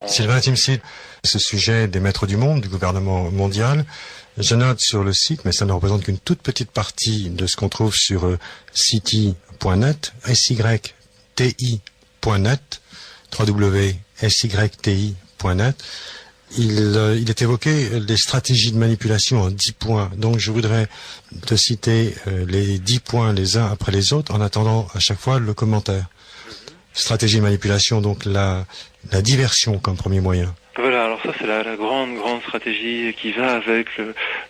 Sylvain Timsit, ce sujet des maîtres du monde, du gouvernement mondial, je note sur le site, mais ça ne représente qu'une toute petite partie de ce qu'on trouve sur city.net, syti.net, www.syti.net. Il est évoqué des stratégies de manipulation en 10 points. Donc je voudrais te citer les 10 points les uns après les autres en attendant à chaque fois le commentaire. Stratégie de manipulation, donc la diversion comme premier moyen. Voilà, alors ça c'est la grande stratégie qui va avec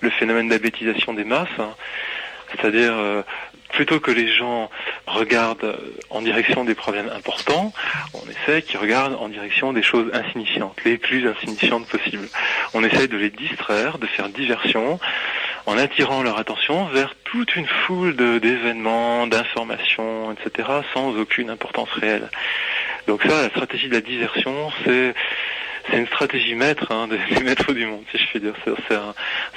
le phénomène d'abétisation des masses, hein. C'est-à-dire plutôt que les gens regardent en direction des problèmes importants, on essaie qu'ils regardent en direction des choses insignifiantes, les plus insignifiantes possibles. On essaie de les distraire, de faire diversion, en attirant leur attention vers toute une foule d'événements, d'informations, etc., sans aucune importance réelle. Donc ça, la stratégie de la diversion, c'est une stratégie maître, hein, des maîtres du monde, si je puis dire.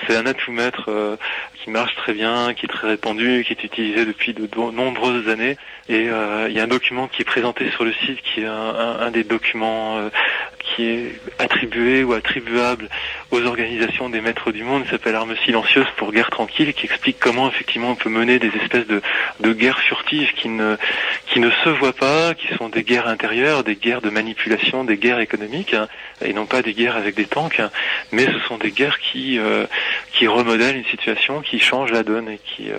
C'est un atout maître qui marche très bien, qui est très répandu, qui est utilisé depuis de nombreuses années. Et il y a un document qui est présenté sur le site, qui est un des documents qui est attribué ou attribuable aux organisations des maîtres du monde. Il s'appelle Armes silencieuses pour guerre tranquille, qui explique comment effectivement on peut mener des espèces de guerres furtives qui ne se voient pas, qui sont des guerres intérieures, des guerres de manipulation, des guerres économiques, hein, et non pas des guerres avec des tanks, hein, mais ce sont des guerres qui remodèlent une situation, qui changent la donne et qui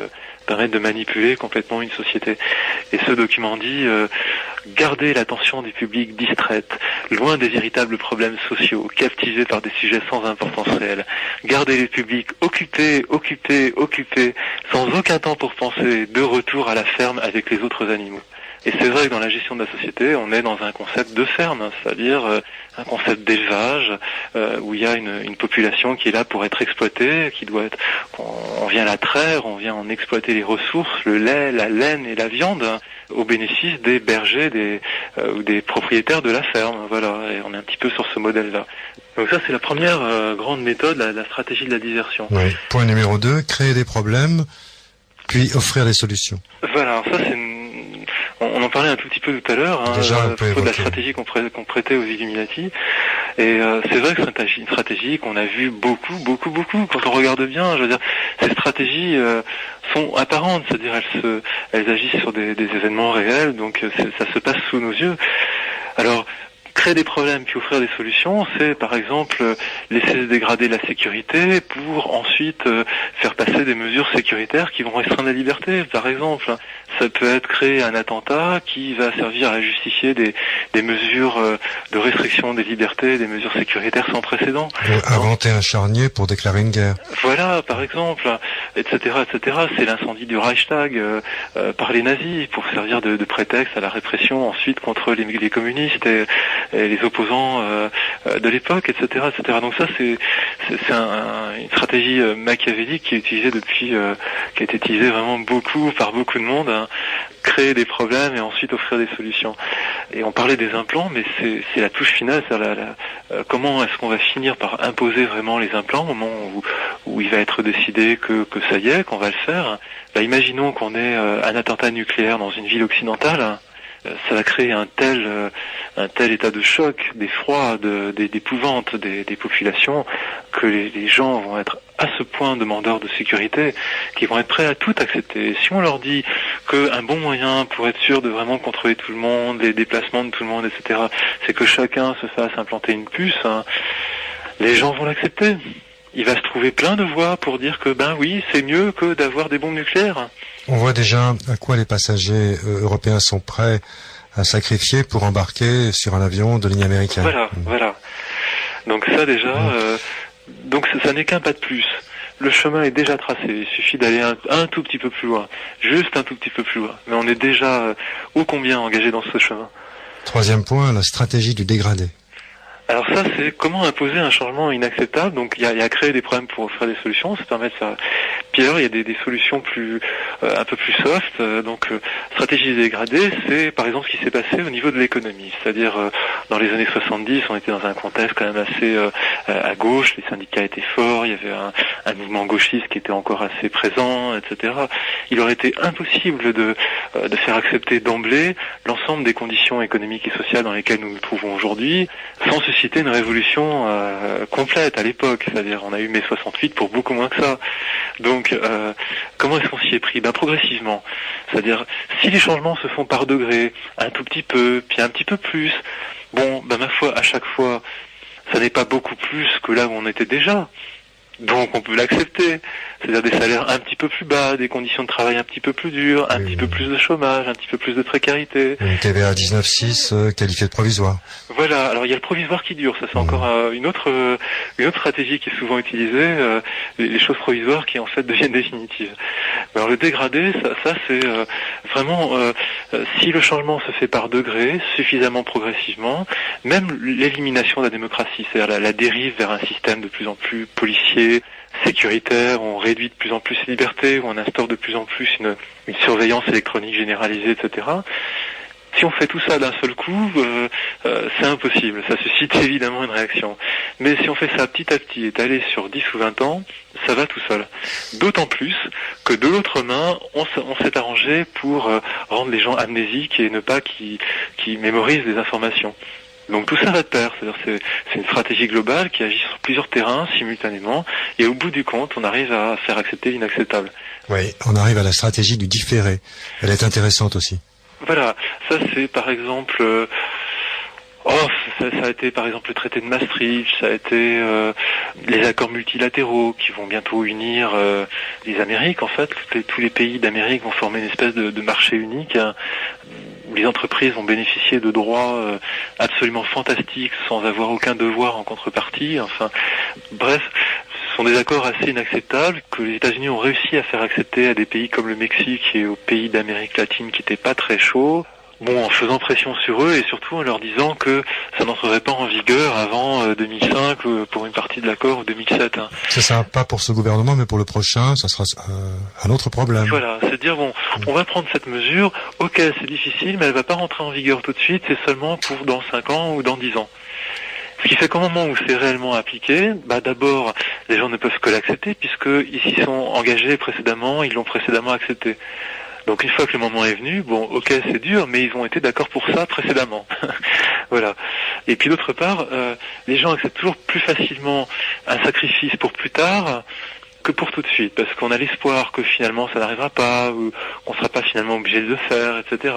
permettent de manipuler complètement une société. Et ce document dit garder l'attention du public distraite, loin des véritables problèmes sociaux, captivés par des sujets sans importance réelle. Garder les publics occupés, sans aucun temps pour penser, de retour à la ferme avec les autres animaux. Et c'est vrai que dans la gestion de la société, on est dans un concept de ferme, hein, c'est-à-dire un concept d'élevage où il y a une population qui est là pour être exploitée, qui doit être, on vient la traire, on vient en exploiter les ressources, le lait, la laine et la viande, hein, au bénéfice des bergers, ou des propriétaires de la ferme. Voilà, et on est un petit peu sur ce modèle-là. Donc ça, c'est la première grande méthode, la stratégie de la diversion. Oui. Point numéro 2, créer des problèmes, puis offrir des solutions. Voilà, alors ça c'est on en parlait un tout petit peu tout à l'heure, hein, à propos de la stratégie qu'on prêtait aux Illuminati. Et c'est vrai que c'est une stratégie qu'on a vue beaucoup. Quand on regarde bien, je veux dire, ces stratégies sont apparentes, c'est-à-dire elles agissent sur des événements réels, donc ça se passe sous nos yeux. Alors, créer des problèmes puis offrir des solutions, c'est par exemple laisser se dégrader la sécurité pour ensuite faire passer des mesures sécuritaires qui vont restreindre la liberté. Par exemple, ça peut être créer un attentat qui va servir à justifier des mesures de restriction des libertés, des mesures sécuritaires sans précédent. Inventer un charnier pour déclarer une guerre. Voilà, par exemple, etc. C'est l'incendie du Reichstag par les nazis pour servir de prétexte à la répression ensuite contre les communistes et les opposants de l'époque, etc. Donc ça, c'est une stratégie machiavélique qui est utilisée qui a été utilisée vraiment par beaucoup de monde, hein. Créer des problèmes et ensuite offrir des solutions. Et on parlait des implants, mais c'est la touche finale, c'est-à-dire comment est-ce qu'on va finir par imposer vraiment les implants au moment où il va être décidé que ça y est, qu'on va le faire. Là, imaginons qu'on ait un attentat nucléaire dans une ville occidentale, hein. Ça va créer un tel état de choc, d'effroi, d'épouvante des populations que les gens vont être à ce point demandeurs de sécurité qu'ils vont être prêts à tout accepter. Si on leur dit qu'un bon moyen pour être sûr de vraiment contrôler tout le monde, les déplacements de tout le monde, etc., c'est que chacun se fasse implanter une puce, hein, les gens vont l'accepter. Il va se trouver plein de voix pour dire que ben oui, c'est mieux que d'avoir des bombes nucléaires. On voit déjà à quoi les passagers européens sont prêts à sacrifier pour embarquer sur un avion de ligne américaine. Voilà. Donc ça déjà, donc ça n'est qu'un pas de plus. Le chemin est déjà tracé, il suffit d'aller un tout petit peu plus loin, juste un tout petit peu plus loin. Mais on est déjà ô combien engagé dans ce chemin. Troisième point, la stratégie du dégradé. Alors ça, c'est comment imposer un changement inacceptable. Donc il y a créer des problèmes pour offrir des solutions, ça permet de faire Puis alors, il y a des solutions un peu plus soft. Stratégie dégradée, c'est par exemple ce qui s'est passé au niveau de l'économie. C'est-à-dire, dans les années 70, on était dans un contexte quand même assez à gauche. Les syndicats étaient forts. Il y avait un mouvement gauchiste qui était encore assez présent, etc. Il aurait été impossible de faire accepter d'emblée l'ensemble des conditions économiques et sociales dans lesquelles nous nous trouvons aujourd'hui, sans susciter une révolution complète à l'époque. C'est-à-dire, on a eu mai 68 pour beaucoup moins que ça. Donc, comment est-ce qu'on s'y est pris? Progressivement. C'est-à-dire, si les changements se font par degrés, un tout petit peu, puis un petit peu plus, ma foi, à chaque fois, ça n'est pas beaucoup plus que là où on était déjà. Donc on peut l'accepter, c'est-à-dire des salaires un petit peu plus bas, des conditions de travail un petit peu plus dures, un petit peu plus de chômage, un petit peu plus de précarité. Une TVA 19,6 qualifiée de provisoire. Voilà, alors il y a le provisoire qui dure, ça c'est encore une autre stratégie qui est souvent utilisée, les choses provisoires qui en fait deviennent définitives. Alors le dégradé, ça c'est vraiment, si le changement se fait par degrés, suffisamment progressivement, même l'élimination de la démocratie, c'est-à-dire la dérive vers un système de plus en plus policier, sécuritaire, on réduit de plus en plus les libertés, où on instaure de plus en plus une surveillance électronique généralisée, etc. Si on fait tout ça d'un seul coup, c'est impossible. Ça suscite évidemment une réaction. Mais si on fait ça petit à petit, étalé sur 10 ou 20 ans, ça va tout seul. D'autant plus que de l'autre main, on s'est arrangé pour rendre les gens amnésiques et ne pas qu'ils mémorisent les informations. Donc tout ça va de pair, c'est-à-dire c'est une stratégie globale qui agit sur plusieurs terrains simultanément, et au bout du compte, on arrive à faire accepter l'inacceptable. Oui, on arrive à la stratégie du différé. Elle est intéressante aussi. Voilà, ça c'est par exemple... ça a été par exemple le traité de Maastricht, ça a été les accords multilatéraux qui vont bientôt unir les Amériques en fait. Tous les pays d'Amérique vont former une espèce de marché unique où les entreprises vont bénéficier de droits absolument fantastiques sans avoir aucun devoir en contrepartie. Enfin, bref, ce sont des accords assez inacceptables que les États-Unis ont réussi à faire accepter à des pays comme le Mexique et aux pays d'Amérique latine qui n'étaient pas très chauds. En faisant pression sur eux et surtout en leur disant que ça n'entrerait pas en vigueur avant 2005 pour une partie de l'accord ou 2007. C'est ça, pas pour ce gouvernement mais pour le prochain, ça sera un autre problème. Voilà, c'est dire on va prendre cette mesure, ok c'est difficile mais elle va pas rentrer en vigueur tout de suite, c'est seulement pour dans 5 ans ou dans 10 ans. Ce qui fait qu'au moment où c'est réellement appliqué, d'abord les gens ne peuvent que l'accepter puisqu'ils s'y sont engagés précédemment, ils l'ont précédemment accepté. Donc une fois que le moment est venu, ok c'est dur, mais ils ont été d'accord pour ça précédemment. Voilà. Et puis d'autre part, les gens acceptent toujours plus facilement un sacrifice pour plus tard que pour tout de suite, parce qu'on a l'espoir que finalement ça n'arrivera pas, ou qu'on ne sera pas finalement obligé de le faire, etc.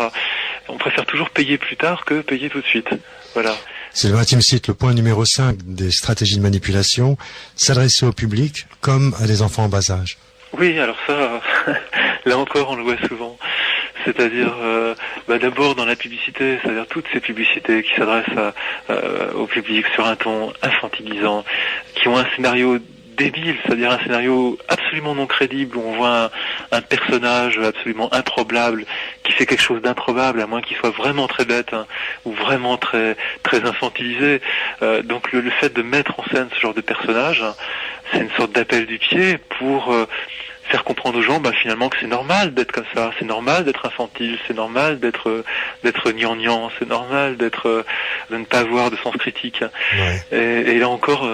On préfère toujours payer plus tard que payer tout de suite. Voilà. Sylvain Tim cite le point numéro 5 des stratégies de manipulation, s'adresser au public comme à des enfants en bas âge. Oui, alors ça, là encore on le voit souvent. C'est-à-dire d'abord dans la publicité, c'est-à-dire toutes ces publicités qui s'adressent au public sur un ton infantilisant, qui ont un scénario débile, c'est-à-dire un scénario absolument non crédible où on voit un personnage absolument improbable qui fait quelque chose d'improbable à moins qu'il soit vraiment très bête ou vraiment très très infantilisé. Donc le fait de mettre en scène ce genre de personnage, c'est une sorte d'appel du pied pour faire comprendre aux gens finalement que c'est normal d'être comme ça, c'est normal d'être infantile, c'est normal d'être gnangnan, c'est normal de ne pas avoir de sens critique. Ouais. Et là encore,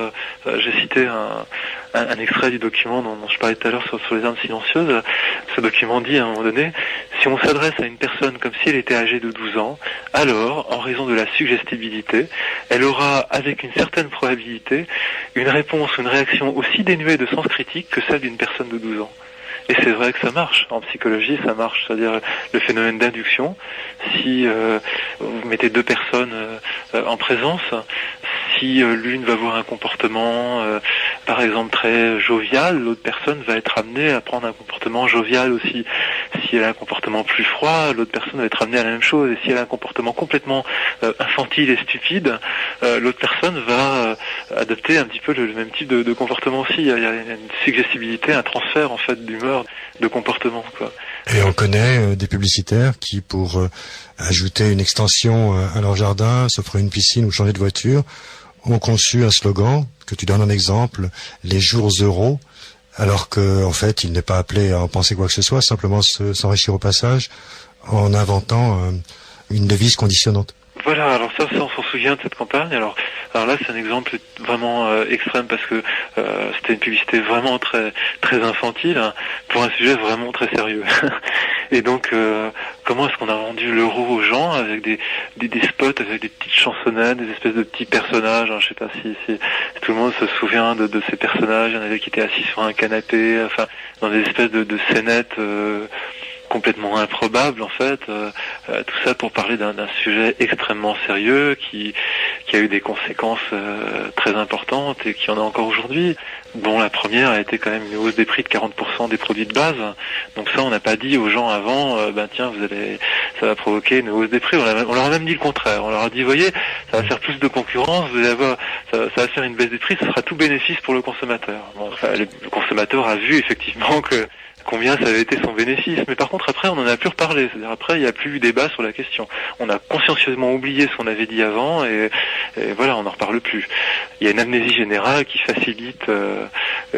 j'ai cité un extrait du document dont je parlais tout à l'heure sur les armes silencieuses. Ce document dit à un moment donné, si on s'adresse à une personne comme si elle était âgée de 12 ans, alors, en raison de la suggestibilité, elle aura, avec une certaine probabilité, une réponse ou une réaction aussi dénuée de sens critique que celle d'une personne de 12 ans. Et c'est vrai que ça marche. En psychologie, ça marche. C'est-à-dire le phénomène d'induction. Si vous mettez deux personnes en présence, si l'une va avoir un comportement, par exemple, très jovial, l'autre personne va être amenée à prendre un comportement jovial aussi. Si elle a un comportement plus froid, l'autre personne va être amenée à la même chose. Et si elle a un comportement complètement infantile et stupide, l'autre personne va adopter un petit peu le même type de comportement aussi. Il y a une suggestibilité, un transfert en fait d'humeur, de comportement, quoi. Et on connaît des publicitaires qui, pour ajouter une extension à leur jardin, s'offrir une piscine ou changer de voiture, ont conçu un slogan, que tu donnes un exemple, les jours euros, alors que en fait, il n'est pas appelé à en penser quoi que ce soit, simplement s'enrichir au passage en inventant une devise conditionnante. Voilà, alors ça on s'en souvient de cette campagne. Alors là, c'est un exemple vraiment extrême parce que c'était une publicité vraiment très très infantile, hein, pour un sujet vraiment très sérieux. Et donc, comment est-ce qu'on a vendu l'euro aux gens avec des spots, avec des petites chansonnettes, des espèces de petits personnages, hein, je sais pas si tout le monde se souvient de ces personnages. Il y en avait qui étaient assis sur un canapé, enfin, dans des espèces de scénettes complètement improbable en fait, tout ça pour parler d'un sujet extrêmement sérieux qui a eu des conséquences très importantes et qui en a encore aujourd'hui. Bon, la première a été quand même une hausse des prix de 40% des produits de base. Donc ça, on n'a pas dit aux gens avant, tiens, ça va provoquer une hausse des prix. On leur a même dit le contraire. On leur a dit, voyez, ça va faire plus de concurrence, vous allez avoir, ça va faire une baisse des prix, ce sera tout bénéfice pour le consommateur. Bon, enfin, le consommateur a vu effectivement combien ça avait été son bénéfice. Mais par contre, après, on n'en a plus reparlé. C'est-à-dire, après, il n'y a plus eu débat sur la question. On a consciencieusement oublié ce qu'on avait dit avant et voilà, on n'en reparle plus. Il y a une amnésie générale qui facilite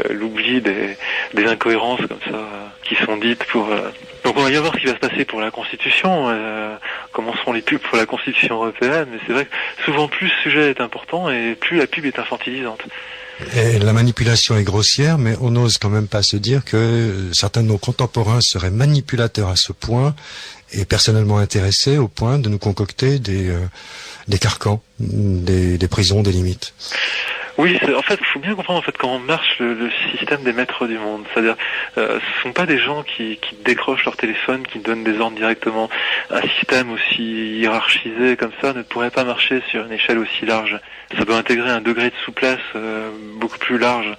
l'oubli des incohérences comme ça qui sont dites pour... Donc on va y voir ce qui va se passer pour la Constitution, comment seront les pubs pour la Constitution européenne, mais c'est vrai que souvent plus le sujet est important et plus la pub est infantilisante. Et la manipulation est grossière, mais on n'ose quand même pas se dire que certains de nos contemporains seraient manipulateurs à ce point et personnellement intéressés au point de nous concocter des carcans, des prisons, des limites. Oui, en fait, il faut bien comprendre en fait comment marche le système des maîtres du monde. C'est-à-dire, ce sont pas des gens qui décrochent leur téléphone, qui donnent des ordres directement. Un système aussi hiérarchisé comme ça ne pourrait pas marcher sur une échelle aussi large. Ça doit intégrer un degré de souplesse beaucoup plus large.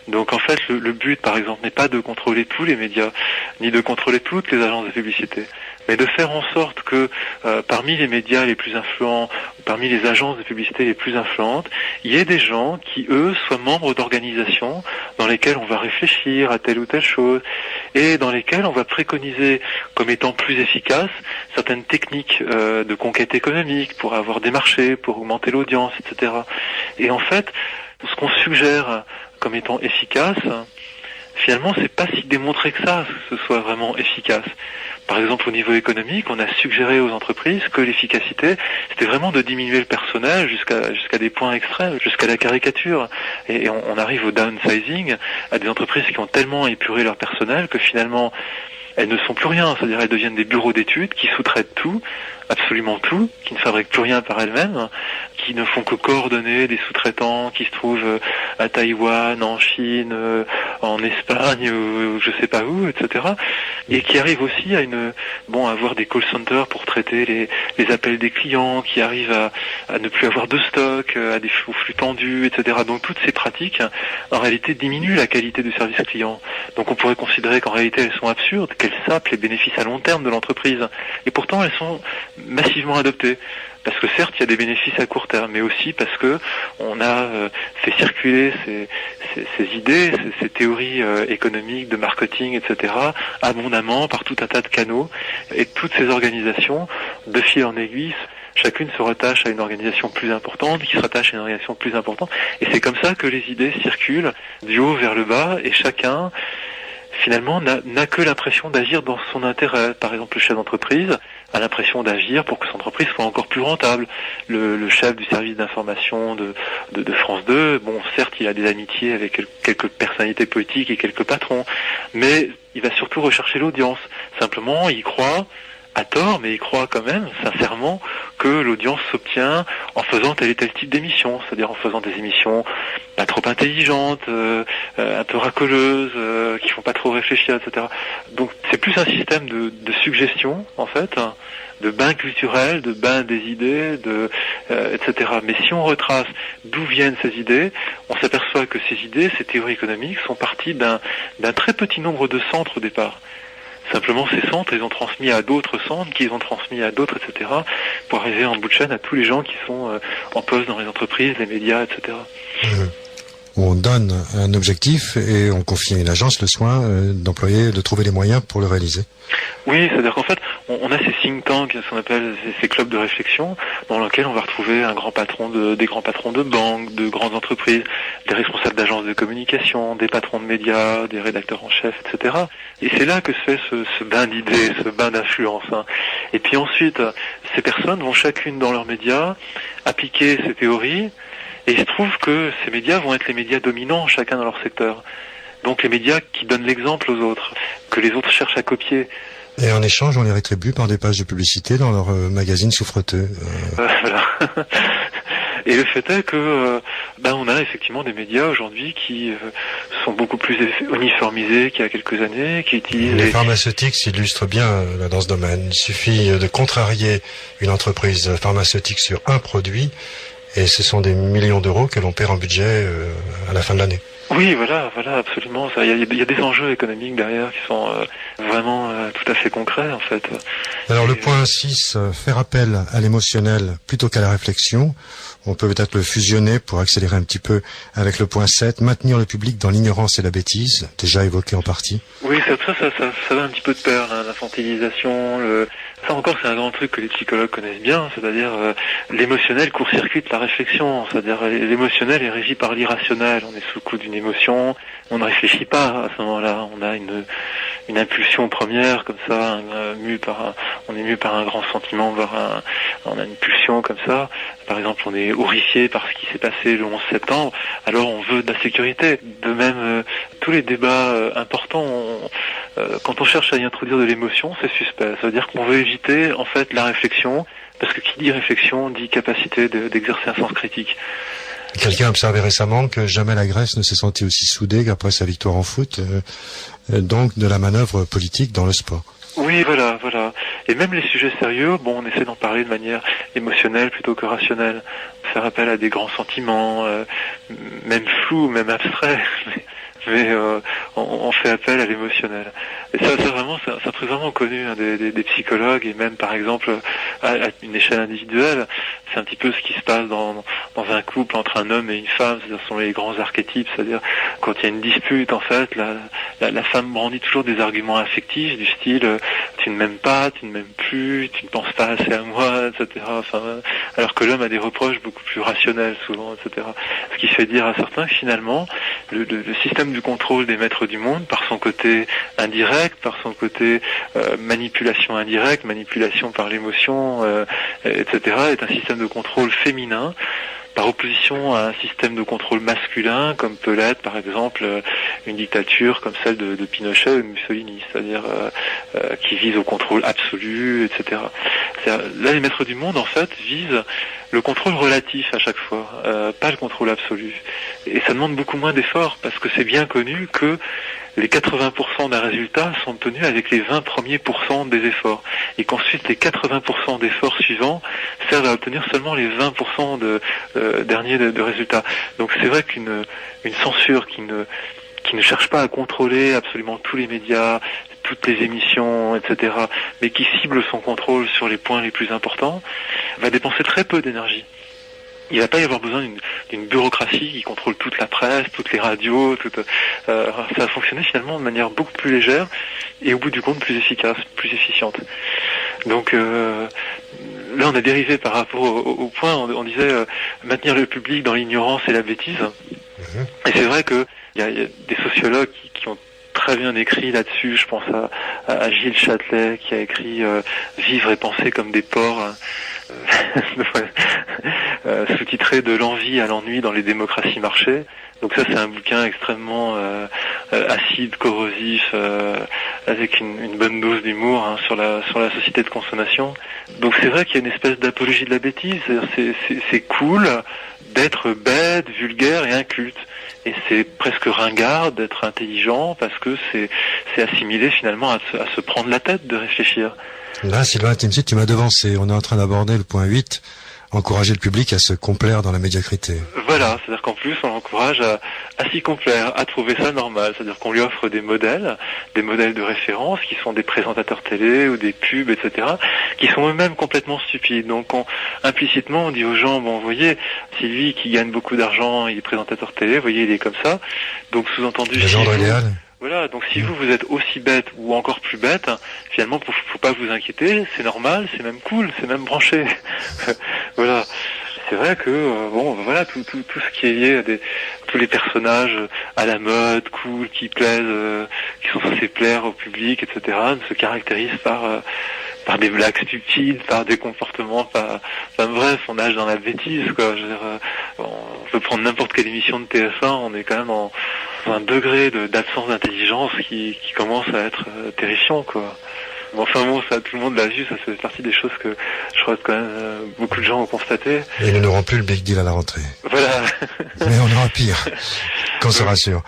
Donc en fait, le but, par exemple, n'est pas de contrôler tous les médias, ni de contrôler toutes les agences de publicité, mais de faire en sorte que parmi les médias les plus influents, parmi les agences de publicité les plus influentes, il y ait des gens qui, eux, soient membres d'organisations dans lesquelles on va réfléchir à telle ou telle chose et dans lesquelles on va préconiser comme étant plus efficaces certaines techniques de conquête économique pour avoir des marchés, pour augmenter l'audience, etc. Et en fait, ce qu'on suggère comme étant efficace, finalement, c'est pas si démontré que ça, que ce soit vraiment efficace. Par exemple, au niveau économique, on a suggéré aux entreprises que l'efficacité, c'était vraiment de diminuer le personnel jusqu'à des points extrêmes, jusqu'à la caricature. Et on arrive au downsizing, à des entreprises qui ont tellement épuré leur personnel que finalement, elles ne sont plus rien. C'est-à-dire, elles deviennent des bureaux d'études qui sous-traitent tout, absolument tout, qui ne fabriquent plus rien par elles-mêmes, qui ne font que coordonner des sous-traitants qui se trouvent à Taïwan, en Chine, en Espagne, ou je sais pas où, etc. Et qui arrivent aussi à avoir des call centers pour traiter les appels des clients, qui arrivent à ne plus avoir de stock, à des flux tendus, etc. Donc toutes ces pratiques, en réalité, diminuent la qualité du service client. Donc on pourrait considérer qu'en réalité elles sont absurdes, qu'elles sapent les bénéfices à long terme de l'entreprise. Et pourtant elles sont massivement adoptées. Parce que certes, il y a des bénéfices à court terme, mais aussi parce que on a fait circuler ces idées, ces théories économiques, de marketing, etc., abondamment par tout un tas de canaux. Et toutes ces organisations, de fil en aiguille, chacune se rattache à une organisation plus importante, qui se rattache à une organisation plus importante. Et c'est comme ça que les idées circulent du haut vers le bas, et chacun finalement n'a que l'impression d'agir dans son intérêt. Par exemple, le chef d'entreprise a l'impression d'agir pour que son entreprise soit encore plus rentable. Le chef du service d'information de France 2, bon, certes, il a des amitiés avec quelques personnalités politiques et quelques patrons, mais il va surtout rechercher l'audience. Simplement, il croit, à tort, mais il croit quand même, sincèrement, que l'audience s'obtient en faisant tel et tel type d'émission, c'est-à-dire en faisant des émissions pas trop intelligentes, un peu racoleuses, qui font pas trop réfléchir, etc. Donc c'est plus un système de suggestion, en fait, hein, de bain culturel, de bain des idées, etc. Mais si on retrace d'où viennent ces idées, on s'aperçoit que ces idées, ces théories économiques, sont parties d'un très petit nombre de centres au départ. Simplement, ces centres, ils ont transmis à d'autres centres, qui ont transmis à d'autres, etc., pour arriver en bout de chaîne à tous les gens qui sont en poste dans les entreprises, les médias, etc. on donne un objectif et on confie à une agence le soin de trouver les moyens pour le réaliser. Oui, c'est-à-dire qu'en fait, on a ces think tanks, ce qu'on appelle ces clubs de réflexion, dans lesquels on va retrouver des grands patrons de banques, de grandes entreprises, des responsables d'agences de communication, des patrons de médias, des rédacteurs en chef, etc. Et c'est là que se fait ce bain d'idées, ce bain d'influence. Hein. Et puis ensuite, ces personnes vont chacune dans leurs médias appliquer ces théories, et il se trouve que ces médias vont être les médias dominants, chacun dans leur secteur. Donc les médias qui donnent l'exemple aux autres, que les autres cherchent à copier. Et en échange, on les rétribue par des pages de publicité dans leur magazine souffreteux. Voilà. Et le fait est que on a effectivement des médias aujourd'hui qui sont beaucoup plus uniformisés qu'il y a quelques années, qui utilisent... Les pharmaceutiques s'illustrent bien dans ce domaine. Il suffit de contrarier une entreprise pharmaceutique sur un produit, et ce sont des millions d'euros que l'on perd en budget à la fin de l'année. Oui, voilà, absolument. Il y a des enjeux économiques derrière qui sont vraiment tout à fait concrets, en fait. Alors, le point 6, faire appel à l'émotionnel plutôt qu'à la réflexion. On peut peut-être le fusionner pour accélérer un petit peu avec le point 7, maintenir le public dans l'ignorance et la bêtise, déjà évoqué en partie. Oui, ça va un petit peu de pair, hein, l'infantilisation, ça encore c'est un grand truc que les psychologues connaissent bien, c'est-à-dire l'émotionnel court-circuite la réflexion, c'est-à-dire l'émotionnel est régi par l'irrationnel, on est sous le coup d'une émotion, on ne réfléchit pas à ce moment-là, on a une impulsion première comme ça, on est mu par un grand sentiment, on a une pulsion comme ça. Par exemple, on est horrifié par ce qui s'est passé le 11 septembre, alors on veut de la sécurité. De même, tous les débats importants, quand on cherche à y introduire de l'émotion, c'est suspect. Ça veut dire qu'on veut éviter en fait la réflexion, parce que qui dit réflexion dit capacité d'exercer un sens critique. Quelqu'un a observé récemment que jamais la Grèce ne s'est sentie aussi soudée qu'après sa victoire en foot, donc de la manœuvre politique dans le sport. Oui, voilà. Et même les sujets sérieux, on essaie d'en parler de manière émotionnelle plutôt que rationnelle. Faire appel à des grands sentiments, même flous, même abstraits, mais on fait appel à l'émotionnel. Et ça vraiment, c'est un truc vraiment connu des psychologues, et même par exemple à une échelle individuelle, c'est un petit peu ce qui se passe dans un couple entre un homme et une femme, c'est-à-dire ce sont les grands archétypes, c'est-à-dire quand il y a une dispute, en fait, la femme brandit toujours des arguments affectifs du style tu ne m'aimes pas, tu ne m'aimes plus, tu ne penses pas assez à moi, etc. Enfin, alors que l'homme a des reproches beaucoup plus rationnels souvent, etc. Ce qui fait dire à certains que finalement le système du contrôle des maîtres du monde, par son côté indirect, par son côté manipulation indirecte, manipulation par l'émotion, etc., est un système de contrôle féminin, par opposition à un système de contrôle masculin, comme peut l'être par exemple une dictature comme celle de Pinochet ou de Mussolini, c'est-à-dire qui vise au contrôle absolu, etc. Là, les maîtres du monde, en fait, visent le contrôle relatif à chaque fois, pas le contrôle absolu. Et ça demande beaucoup moins d'efforts, parce que c'est bien connu que les 80% d'un résultat sont obtenus avec les 20 premiers pourcents des efforts, et qu'ensuite les 80% d'efforts suivants servent à obtenir seulement les 20% derniers de résultats. Donc c'est vrai qu'une censure qui ne cherche pas à contrôler absolument tous les médias, toutes les émissions, etc., mais qui cible son contrôle sur les points les plus importants, va dépenser très peu d'énergie. Il ne va pas y avoir besoin d'une bureaucratie qui contrôle toute la presse, toutes les radios, ça va fonctionner finalement de manière beaucoup plus légère et au bout du compte plus efficace, plus efficiente. Donc là on a dérivé par rapport au point, on disait maintenir le public dans l'ignorance et la bêtise. Et c'est vrai que il y a des sociologues qui ont très bien écrit là-dessus. Je pense à Gilles Châtelet qui a écrit Vivre et penser comme des porcs, sous-titré De l'envie à l'ennui dans les démocraties marchées. Donc ça, c'est un bouquin extrêmement acide, corrosif, avec une bonne dose d'humour, hein, sur la société de consommation. Donc c'est vrai qu'il y a une espèce d'apologie de la bêtise. C'est cool d'être bête, vulgaire et inculte. Et c'est presque ringard d'être intelligent, parce que c'est assimilé finalement à se prendre la tête de réfléchir. Là, Sylvain Timsit, tu m'as devancé. On est en train d'aborder le point 8, encourager le public à se complaire dans la médiocrité. Voilà, c'est-à-dire qu'en plus, on l'encourage à s'y complaire, à trouver ça normal. C'est-à-dire qu'on lui offre des modèles de référence qui sont des présentateurs télé ou des pubs, etc., qui sont eux-mêmes complètement stupides. Donc implicitement, on dit aux gens, bon, vous voyez, Sylvie qui gagne beaucoup d'argent, il est présentateur télé, vous voyez, il est comme ça. Donc sous-entendu, le genre idéal. Voilà, donc si vous êtes aussi bête ou encore plus bête, finalement, faut pas vous inquiéter, c'est normal, c'est même cool, c'est même branché. Voilà. C'est vrai que voilà, tout ce qui est lié à tous les personnages à la mode, cool, qui plaisent, qui sont censés plaire au public, etc., se caractérisent par des blagues stupides, par des comportements bref, on nage dans la bêtise, quoi. Je veux dire, on peut prendre n'importe quelle émission de TF1, on est quand même dans un degré d'absence d'intelligence qui commence à être terrifiant, quoi. Enfin bon, ça, tout le monde l'a vu, ça fait partie des choses que je crois que quand même beaucoup de gens ont constaté. Et ils n'auront plus le big deal à la rentrée. Voilà. Mais on aura pire, qu'on se rassure.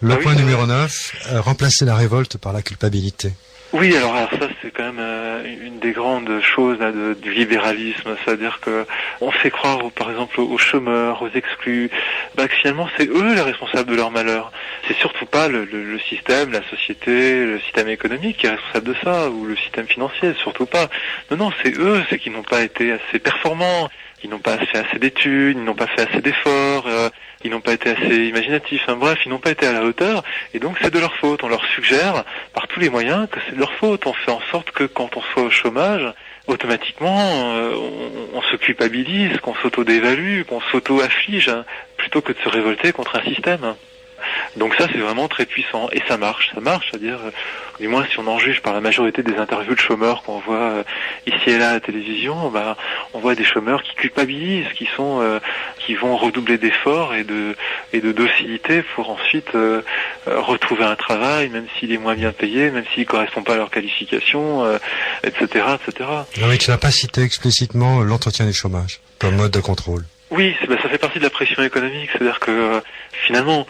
Le point numéro 9, remplacer la révolte par la culpabilité. Oui, alors ça c'est quand même une des grandes choses là, du libéralisme, c'est-à-dire que on fait croire par exemple aux chômeurs, aux exclus, que finalement c'est eux les responsables de leur malheur. C'est surtout pas le système, la société, le système économique qui est responsable de ça, ou le système financier, surtout pas. Non, c'est eux, c'est qu'ils n'ont pas été assez performants. Ils n'ont pas fait assez d'études, ils n'ont pas fait assez d'efforts, ils n'ont pas été assez imaginatifs, bref, ils n'ont pas été à la hauteur, et donc c'est de leur faute. On leur suggère par tous les moyens que c'est de leur faute. On fait en sorte que quand on soit au chômage, automatiquement, on se culpabilise, qu'on s'auto-dévalue, qu'on s'auto-afflige, plutôt que de se révolter contre un système. Donc ça c'est vraiment très puissant et ça marche, c'est-à-dire du moins si on en juge par la majorité des interviews de chômeurs qu'on voit ici et là à la télévision, on voit des chômeurs qui culpabilisent, qui vont redoubler d'efforts et de docilité pour ensuite retrouver un travail, même s'il est moins bien payé, même s'il correspond pas à leur qualification, etc., etc. Oui, tu n'as pas cité explicitement l'entretien du chômage comme mode de contrôle. Oui, ça fait partie de la pression économique, c'est-à-dire que finalement,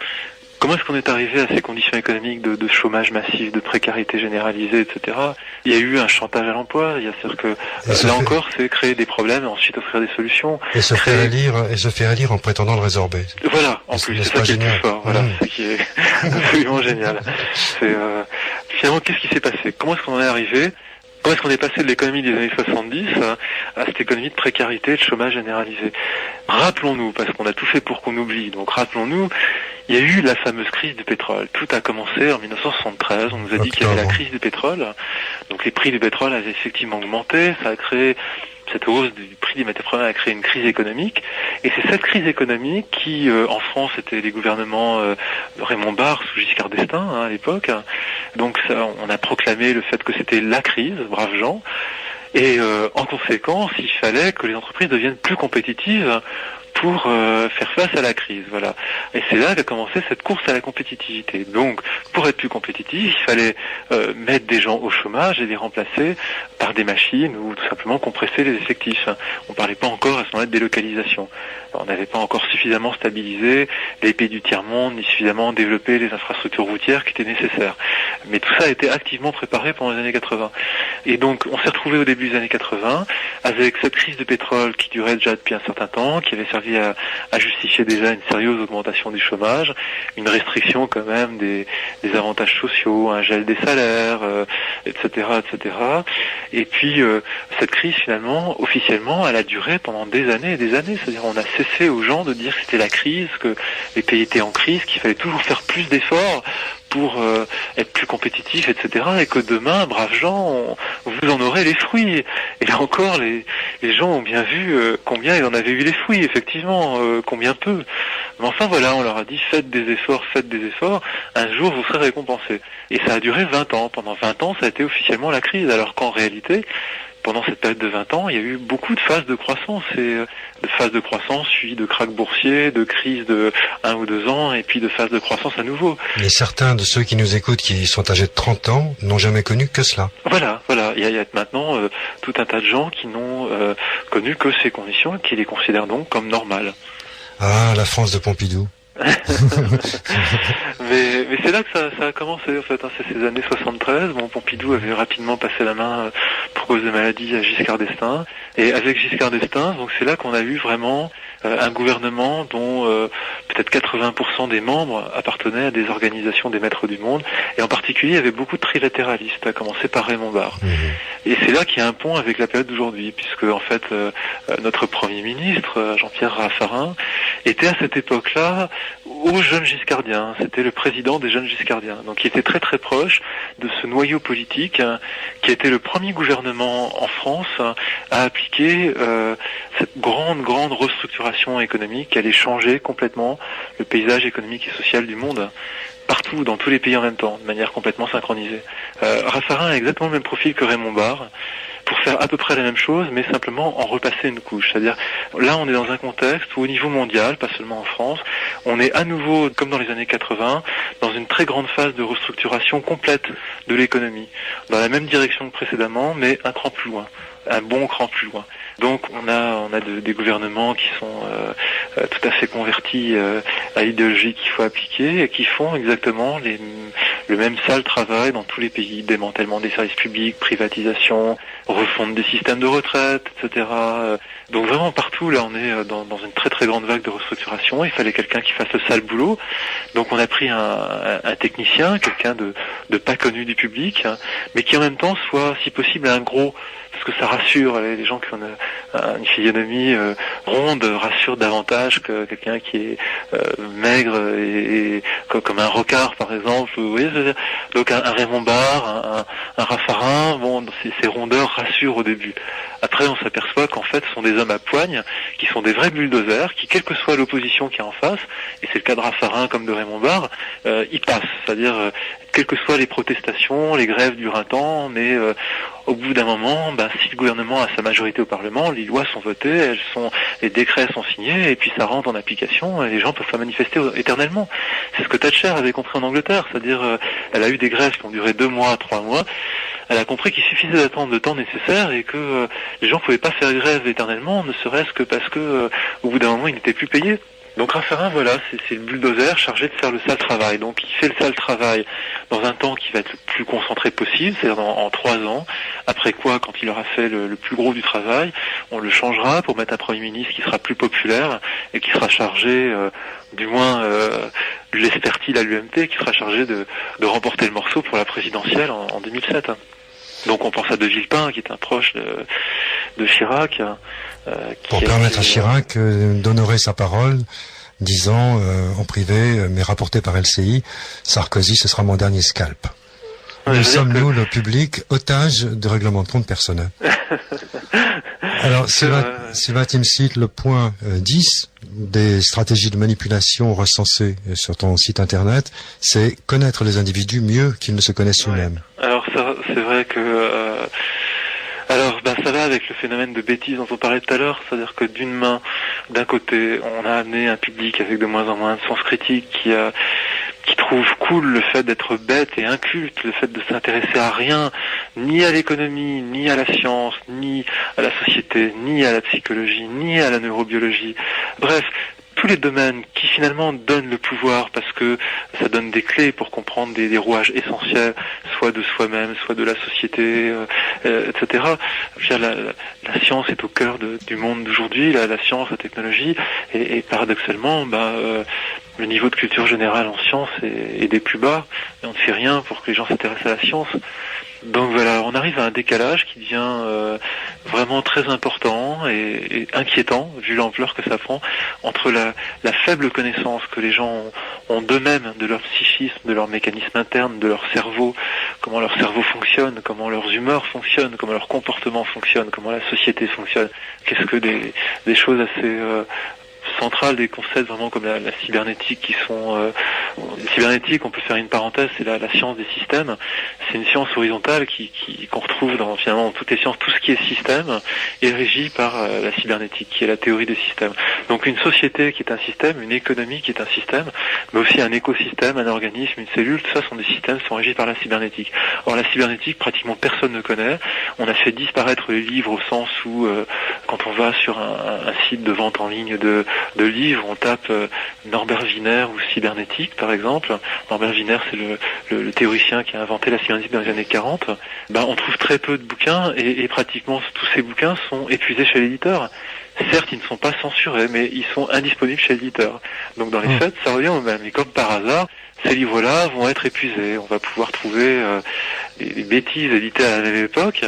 comment est-ce qu'on est arrivé à ces conditions économiques de chômage massif, de précarité généralisée, etc. Il y a eu un chantage à l'emploi, c'est-à-dire que encore, c'est créer des problèmes et ensuite offrir des solutions. Et se faire élire en prétendant le résorber. Voilà, en plus, c'est ça qui est le plus fort, voilà, c'est ça qui est absolument génial. Finalement, qu'est-ce qui s'est passé? Comment est-ce qu'on en est arrivé? Comment est-ce qu'on est passé de l'économie des années 70 à cette économie de précarité, de chômage généralisé? Rappelons-nous, parce qu'on a tout fait pour qu'on oublie, donc rappelons-nous, il y a eu la fameuse crise du pétrole. Tout a commencé en 1973, on nous a dit qu'il y avait la crise du pétrole, donc les prix du pétrole avaient effectivement augmenté, ça a créé... Cette hausse du prix des matières premières a créé une crise économique, et c'est cette crise économique qui, en France, c'était les gouvernements Raymond Barre sous Giscard d'Estaing à l'époque. Donc ça, on a proclamé le fait que c'était la crise, braves gens, et en conséquence, il fallait que les entreprises deviennent plus compétitives pour faire face à la crise, voilà. Et c'est là qu'a commencé cette course à la compétitivité. Donc, pour être plus compétitif, il fallait mettre des gens au chômage et les remplacer par des machines ou tout simplement compresser les effectifs. On parlait pas encore à ce moment-là de délocalisation. On n'avait pas encore suffisamment stabilisé les pays du tiers-monde, ni suffisamment développé les infrastructures routières qui étaient nécessaires. Mais tout ça a été activement préparé pendant les années 80. Et donc, on s'est retrouvé au début des années 80 avec cette crise de pétrole qui durait déjà depuis un certain temps, qui avait servi à justifier déjà une sérieuse augmentation du chômage, une restriction quand même des avantages sociaux, un gel des salaires, etc., etc. Et puis cette crise finalement, officiellement, elle a duré pendant des années et des années. C'est-à-dire on a cessé aux gens de dire que c'était la crise, que les pays étaient en crise, qu'il fallait toujours faire plus d'efforts pour être plus compétitif, etc. Et que demain, braves gens, vous en aurez les fruits. Et là encore, les gens ont bien vu combien ils en avaient eu les fruits, effectivement, combien peu. Mais enfin voilà, on leur a dit faites des efforts, un jour vous serez récompensés. Et ça a duré 20 ans. Pendant 20 ans, ça a été officiellement la crise, alors qu'en réalité, pendant cette période de 20 ans, il y a eu beaucoup de phases de croissance, et de phases de croissance suivies de krachs boursiers, de crises de 1 ou 2 ans, et puis de phases de croissance à nouveau. Mais certains de ceux qui nous écoutent, qui sont âgés de 30 ans, n'ont jamais connu que cela. Voilà. Il y a maintenant tout un tas de gens qui n'ont connu que ces conditions, et qui les considèrent donc comme normales. Ah, la France de Pompidou. mais c'est là que ça a commencé en fait, c'est ces années 73. Pompidou avait rapidement passé la main pour cause de maladie à Giscard d'Estaing, et avec Giscard d'Estaing, donc c'est là qu'on a eu vraiment un gouvernement dont peut-être 80% des membres appartenaient à des organisations des maîtres du monde, et en particulier il y avait beaucoup de trilatéralistes, à commencer par Raymond Barre. Et c'est là qu'il y a un pont avec la période d'aujourd'hui, puisque en fait notre Premier ministre, Jean-Pierre Raffarin, était à cette époque-là aux jeunes giscardiens. C'était le président des jeunes giscardiens. Donc il était très très proche de ce noyau politique qui était le premier gouvernement en France à appliquer cette grande restructuration économique qui allait changer complètement le paysage économique et social du monde. Partout, dans tous les pays en même temps, de manière complètement synchronisée. Raffarin a exactement le même profil que Raymond Barre, pour faire à peu près la même chose, mais simplement en repasser une couche. C'est-à-dire, là, on est dans un contexte où, au niveau mondial, pas seulement en France, on est à nouveau, comme dans les années 80, dans une très grande phase de restructuration complète de l'économie, dans la même direction que précédemment, mais un cran plus loin, un bon cran plus loin. Donc on a des gouvernements qui sont tout à fait convertis à l'idéologie qu'il faut appliquer et qui font exactement le même sale travail dans tous les pays, démantèlement des services publics, privatisation, refonte des systèmes de retraite, etc. Donc vraiment partout là on est dans une très très grande vague de restructuration. Il fallait quelqu'un qui fasse le sale boulot. Donc on a pris un technicien, quelqu'un de pas connu du public, mais qui en même temps soit si possible un gros, parce que ça rassure les gens qui ont une physionomie ronde, rassure davantage que quelqu'un qui est maigre et comme un Rocard par exemple. Vous voyez, donc un Raymond Barre, un Raffarin, bon, ces rondeurs rassurent au début. Après on s'aperçoit qu'en fait ce sont des hommes à poigne, qui sont des vrais bulldozers, qui quelle que soit l'opposition qui est en face, et c'est le cas de Raffarin comme de Raymond Barre, ils passent, c'est-à-dire quelles que soient les protestations, les grèves durent un temps, mais au bout d'un moment, si le gouvernement a sa majorité au Parlement, les lois sont votées, les décrets sont signés, et puis ça rentre en application, et les gens peuvent pas manifester éternellement. C'est ce que Thatcher avait compris en Angleterre, c'est-à-dire elle a eu des grèves qui ont duré 2 mois, 3 mois. Elle a compris qu'il suffisait d'attendre le temps nécessaire et que les gens pouvaient pas faire grève éternellement, ne serait-ce que parce que au bout d'un moment ils n'étaient plus payés. Donc Raffarin, voilà, c'est le bulldozer chargé de faire le sale travail. Donc il fait le sale travail dans un temps qui va être le plus concentré possible, c'est-à-dire en 3 ans. Après quoi, quand il aura fait le plus gros du travail, on le changera pour mettre un Premier ministre qui sera plus populaire et qui sera chargé, du moins l'espère-t-il à l'UMP, qui sera chargé de remporter le morceau pour la présidentielle en 2007. Donc on pense à De Villepin, qui est un proche de Chirac. Pour permettre à Chirac d'honorer sa parole, disant en privé, mais rapporté par LCI, Sarkozy, ce sera mon dernier scalp. Nous sommes, nous, le public, otages de règlements de compte personnels. Alors, Sylvain Timsit, le point 10 des stratégies de manipulation recensées sur ton site internet, c'est connaître les individus mieux qu'ils ne se connaissent eux-mêmes. Alors ça, c'est vrai que... ça va avec le phénomène de bêtise dont on parlait tout à l'heure, c'est-à-dire que d'une main, d'un côté, on a amené un public avec de moins en moins de sens critique qui trouve cool le fait d'être bête et inculte, le fait de s'intéresser à rien, ni à l'économie, ni à la science, ni à la société, ni à la psychologie, ni à la neurobiologie. Bref, tous les domaines qui finalement donnent le pouvoir parce que ça donne des clés pour comprendre des rouages essentiels, soit de soi-même, soit de la société, etc. Je veux dire, la science est au cœur du monde d'aujourd'hui, la science, la technologie, et paradoxalement, le niveau de culture générale en science est des plus bas, et on ne fait rien pour que les gens s'intéressent à la science. Donc voilà, on arrive à un décalage qui devient vraiment très important et inquiétant, vu l'ampleur que ça prend, entre la faible connaissance que les gens ont d'eux-mêmes, de leur psychisme, de leur mécanisme interne, de leur cerveau, comment leur cerveau fonctionne, comment leurs humeurs fonctionnent, comment leur comportement fonctionne, comment la société fonctionne. Qu'est-ce que des choses assez... centrales, des concepts vraiment comme la cybernétique qui sont cybernétique, on peut faire une parenthèse, c'est la science des systèmes. C'est une science horizontale qu'on retrouve finalement dans toutes les sciences. Tout ce qui est système est régi par la cybernétique, qui est la théorie des systèmes. Donc une société qui est un système, une économie qui est un système, mais aussi un écosystème, un organisme, une cellule, tout ça sont des systèmes qui sont régis par la cybernétique. Or la cybernétique, pratiquement personne ne connaît. On a fait disparaître les livres au sens où quand on va sur un site de vente en ligne de livres, on tape Norbert Wiener ou cybernétique par exemple. Norbert Wiener, c'est le théoricien qui a inventé la cybernétique dans les années 40. On trouve très peu de bouquins et pratiquement tous ces bouquins sont épuisés chez l'éditeur. Certes, ils ne sont pas censurés, mais ils sont indisponibles chez l'éditeur. Donc dans les faits, ça revient au même. Et comme par hasard, ces livres-là vont être épuisés. On va pouvoir trouver des bêtises éditées à la même époque,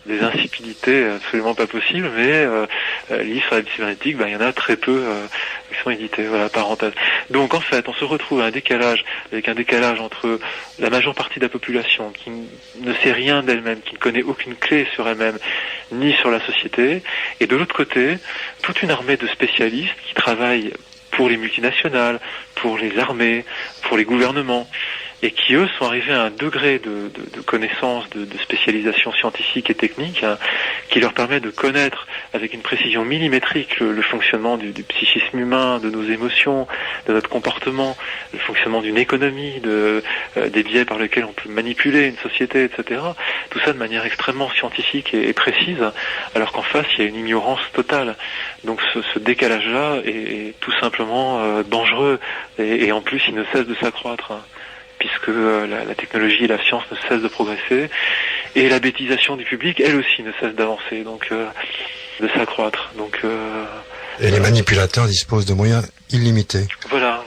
des insipidités absolument pas possibles, mais livres sur la cybernétique, il y en a très peu qui sont édités. Voilà, parenthèse. Donc en fait, on se retrouve avec un décalage entre la majeure partie de la population qui ne sait rien d'elle-même, qui ne connaît aucune clé sur elle-même, ni sur la société, et de l'autre côté, toute une armée de spécialistes qui travaillent pour les multinationales, pour les armées, pour les gouvernements, et qui, eux, sont arrivés à un degré de connaissance, de spécialisation scientifique et technique, qui leur permet de connaître avec une précision millimétrique le fonctionnement du psychisme humain, de nos émotions, de notre comportement, le fonctionnement d'une économie, des biais par lesquels on peut manipuler une société, etc. Tout ça de manière extrêmement scientifique et précise, alors qu'en face, il y a une ignorance totale. Donc ce décalage-là est tout simplement dangereux, et en plus, il ne cesse de s'accroître, puisque la technologie et la science ne cessent de progresser, et la bêtisation du public, elle aussi, ne cesse d'avancer, donc de s'accroître. Donc et les manipulateurs disposent de moyens illimités. Voilà.